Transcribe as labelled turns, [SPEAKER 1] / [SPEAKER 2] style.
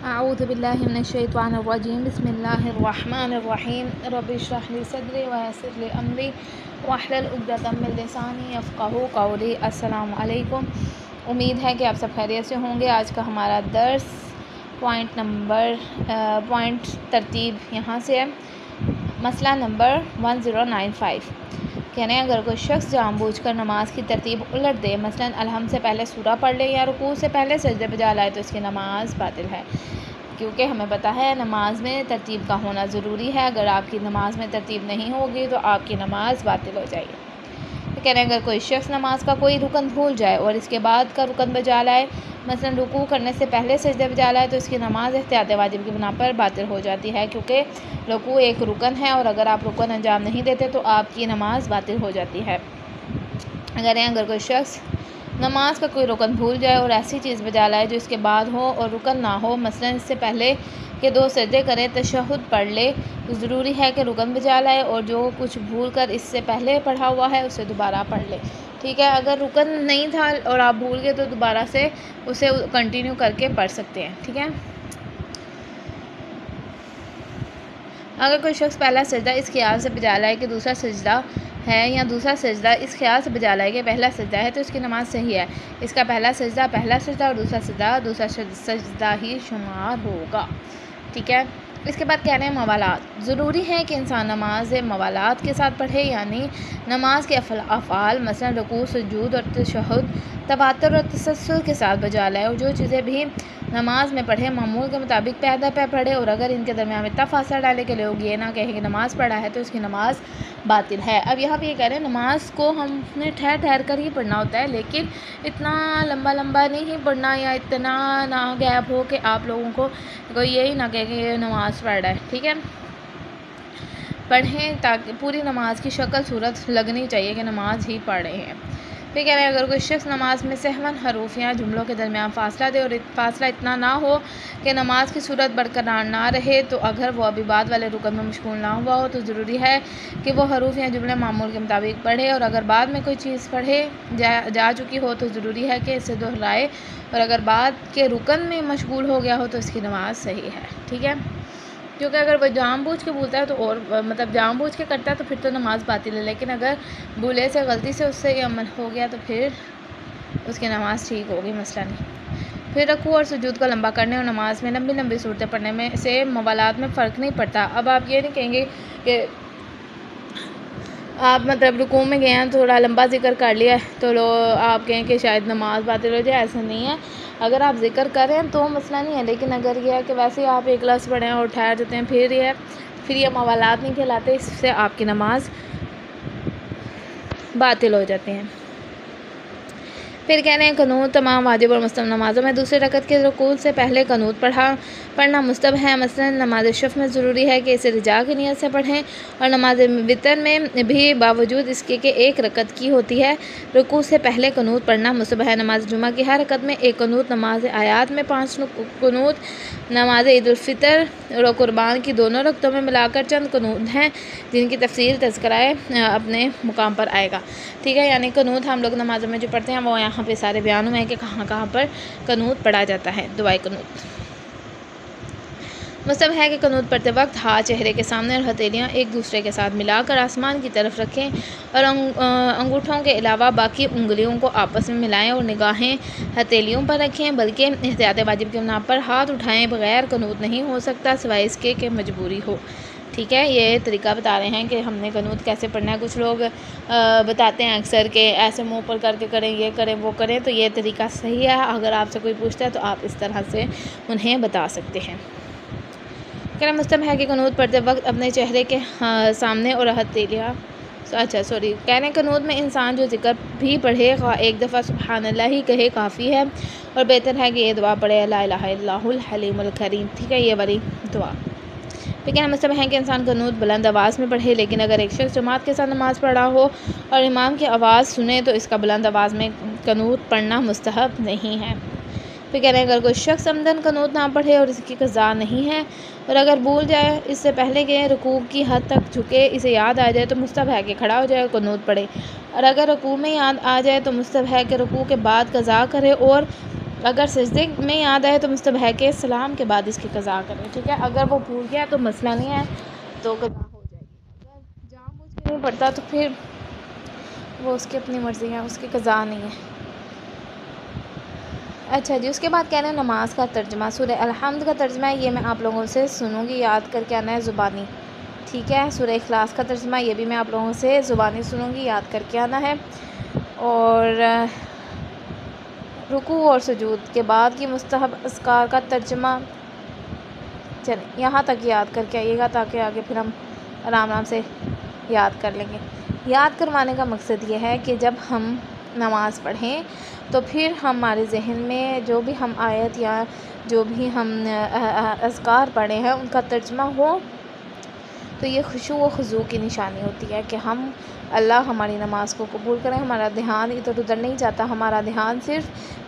[SPEAKER 1] अऊज़ु बिल्लाहि मिनश्शैतानिर्रजीम बिस्मिल्लाहिर्रहमानिर्रहीम रब्बि इश्रह ली सदरी व यस्सिर ली अमरी वहलुल उक़दतम मिन लिसानी यफ़क़हू क़ौली। अस्सलामु अलैकुम। उम्मीद है कि आप सब खैरियत से होंगे। आज का हमारा दर्स पॉइंट तरतीब यहाँ से है। मसला नंबर 1095 कह रहे हैं, अगर कोई शख्स जानबूझकर नमाज की तरतीब उलट दे, मसलन अलहम से पहले सूरा पढ़ ले या रुकू से पहले सजदे पे जा लाए, तो उसकी नमाज बातिल है। क्योंकि हमें पता है नमाज में तरतीब का होना ज़रूरी है। अगर आपकी नमाज में तरतीब नहीं होगी तो आपकी नमाज बातिल हो जाएगी। तो कह रहे हैं, अगर कोई शख्स नमाज का कोई रुकन भूल जाए और इसके बाद का रुकन बजा लाए, मसलन रुकू करने से पहले सजदे बजा लाए, तो इसकी नमाज एहतियात वाजिब की बिना पर बातिल हो जाती है। क्योंकि रुकू एक रुकन है और अगर आप रुकन अंजाम नहीं देते तो आपकी नमाज बातिल हो जाती है। अगर कोई शख्स नमाज का कोई रुकन भूल जाए और ऐसी चीज़ बजा लाए जो इसके बाद हो और रुकन ना हो, मसलन इससे पहले के 2 सजदे करे, तशहुद पढ़ ले, तो ज़रूरी है कि रुकन बजा लाए और जो कुछ भूल कर इससे पहले पढ़ा हुआ है उसे दोबारा पढ़ ले। ठीक है, अगर रुकन नहीं था और आप भूल गए तो दोबारा से उसे कंटिन्यू करके पढ़ सकते हैं। ठीक है, अगर कोई शख्स पहला सजदा इस ख्याल से बजा लाए कि दूसरा सजदा है या दूसरा सजदा इस ख्याल से बजा लाए कि पहला सजदा है, तो इसकी नमाज सही है। इसका पहला सजदा और दूसरा सजदा ही शुमार होगा। ठीक है, इसके बाद कह रहे हैं मवालात। ज़रूरी है कि इंसान नमाज मवालात के साथ पढ़े, यानी नमाज के अफ़आल मसलन रुकू, सुजूद और तशहुद तवातुर और तसलसल के साथ बजा लाए, और जो चीज़ें भी नमाज में पढ़े मामूल के मुताबिक पैदा पे पढ़े, और अगर इनके दरमियान इतना फासला डाले कि लोग ये ना कहें कि नमाज़ पढ़ा है तो इसकी नमाज बातिल है। अब यहाँ पे ये कह रहे हैं, नमाज को हमने ठहर कर ही पढ़ना होता है, लेकिन इतना लंबा नहीं पढ़ना या इतना ना गैप हो कि आप लोगों को कोई यही ना कहे कि ये नमाज़ पढ़ रहा है। ठीक है, पढ़ें ताकि पूरी नमाज की शक्ल सूरत लगनी चाहिए कि नमाज ही पढ़ रहे हैं। फिर कह रहे हैं, अगर कोई शख्स नमाज में सहवन हरूफ या जुमलों के दरमियान फासला दे और फासला इतना ना हो कि नमाज की सूरत बरकरार ना रहे, तो अगर वो अभी बाद वाले रुकन में मशगूल ना हुआ हो तो ज़रूरी है कि वो हरूफ या जुमले मामूल के मुताबिक पढ़े, और अगर बाद में कोई चीज़ पढ़े जा चुकी हो तो ज़रूरी है कि इसे दोहराए, और अगर बाद के रुकन में मशगूल हो गया हो तो इसकी नमाज सही है। ठीक है, क्योंकि अगर वह जानबूझ के भूलता है तो और जानबूझ के करता है तो फिर तो नमाज़ बातिल है, लेकिन अगर भूले से गलती से उससे ये अमल हो गया तो फिर उसकी नमाज़ ठीक होगी, मसला नहीं। फिर रुकू और सुजूद को लंबा करने और नमाज में लंबी लंबी सूरतें पढ़ने में से मवालात में फ़र्क नहीं पड़ता। अब आप ये नहीं कहेंगे कि आप रुकू में गए हैं थोड़ा लंबा जिक्र कर लिया तो आप कहें कि शायद नमाज बातिल हो जाए, ऐसा नहीं है। अगर आप जिक्र करें तो मसला नहीं है, लेकिन अगर यह है कि वैसे ही आप एक लफ्ज़ पढ़ें और ठहर देते हैं, फिर ये मवालात नहीं कहलाते, इससे आपकी नमाज बातिल हो जाती हैं। फिर कह रहे हैं, कनूत तमाम वाजिब और मुस्तहब नमाज़ों में दूसरे रकत के रुकू से पहले कनूत पढ़ना मुस्तहब है। मसलन नमाज शफ़ में ज़रूरी है कि इसे रिजा की नियत से पढ़ें, और नमाज वितर में भी बावजूद इसके कि एक रकत की होती है, रुकू से पहले कनूत पढ़ना मुस्तहब है। नमाज जुमा की हर रकत में एक कनूत, नमाज आयात में 5 कनूत, नमाज ईद उल फितर और कुर्बान की दोनों रकतों में मिलाकर चंद कनूत हैं जिनकी तफसील तज़किराए अपने मुकाम पर आएगा। ठीक है, यानी कनूत हम लोग नमाज़ों में जो पढ़ते हैं वो यहाँ पे सारे बयान हुए हैं कि कहाँ पर कनूत पढ़ा जाता है। दुआए कनूत मुस्तहब है कि कनूत पढ़ते वक्त हाथ चेहरे के सामने और हथेलियाँ एक दूसरे के साथ मिलाकर आसमान की तरफ रखें, और अंगूठों के अलावा बाकी उंगलियों को आपस में मिलाएं और निगाहें हथेलियों पर रखें, बल्कि एहतियात वाजिब के बिना पर हाथ उठाएं बगैर कनूत नहीं हो सकता सिवाय इसके कि मजबूरी हो। ठीक है, ये तरीका बता रहे हैं कि हमने कनूत कैसे पढ़ना है। कुछ लोग बताते हैं अक्सर के ऐसे मुंह पर करके करें, ये करें वो करें, तो ये तरीका सही है। अगर आपसे कोई पूछता है तो आप इस तरह से उन्हें बता सकते हैं। कहना मुस्तहब है कि कनूत पढ़ते वक्त अपने चेहरे के सामने और हथेलियाँ कह रहे कनूत में इंसान जो जिक्र भी पढ़े एक दफ़ा सुब्हानल्लाह ही कहे काफ़ी है, और बेहतर है कि ये दुआ पढ़े ला इलाहा इल्लल्लाहुल हलीमुल करीम। ठीक है, ये वाली दुआ। फिर कहना मुस्तहब है कि इंसान कनूत बुलंद आवाज़ में पढ़े, लेकिन अगर एक शख्स जमात के साथ नमाज़ पढ़ा हो और इमाम की आवाज़ सुने तो इसका बुलंद आवाज़ में कनूत पढ़ना मुस्तहब नहीं है। फिर कह रहे हैं, अगर कोई शख्स अमदन कनूत ना पढ़े और इसकी कज़ा नहीं है, और अगर भूल जाए इससे पहले कि रुकू की हद तक झुके इसे याद आ जाए, तो मुस्तहब है कि खड़ा हो जाए कनूत पढ़े, और अगर रुकू में याद आ जाए तो मुस्तहब है कि रुकू के बाद कज़ा करे और अगर सजदे में याद आए तो मुस्तहब है कि सलाम के बाद इसकी क़ज़ा करें, ठीक है। अगर वो भूल गया तो मसला नहीं है, तो क़ज़ा हो जाएगी। अगर जानबूझ के नहीं पढ़ता तो फिर वो उसकी अपनी मर्ज़ी है, उसकी क़ज़ा नहीं है। अच्छा जी, उसके बाद कह रहे हैं नमाज का तर्जमा। सूरह अल-हम्द का तर्जमा है, ये मैं आप लोगों से सुनूंगी, याद करके आना है ज़ुबानी, ठीक है। सूरह इखलास का तर्जमा, ये भी मैं आप लोगों से ज़ुबानी सुनूंगी, याद करके आना है। और रुकू और सुजूद के बाद की मुस्तहब अस्कार का तर्जमा, चलें यहाँ तक याद करके आइएगा ताकि आगे फिर हम आराम आराम से याद कर लेंगे। याद करवाने का मकसद ये है कि जब हम नमाज़ पढ़ें तो फिर हमारे ज़हन में जो भी हम आयत या जो भी हम अज़कार पढ़े हैं उनका तर्जमा हो, तो ये खुशू व खुज़ू की निशानी होती है कि अल्लाह हमारी नमाज़ को कबूल करें। हमारा ध्यान इधर उधर नहीं जाता, हमारा ध्यान सिर्फ़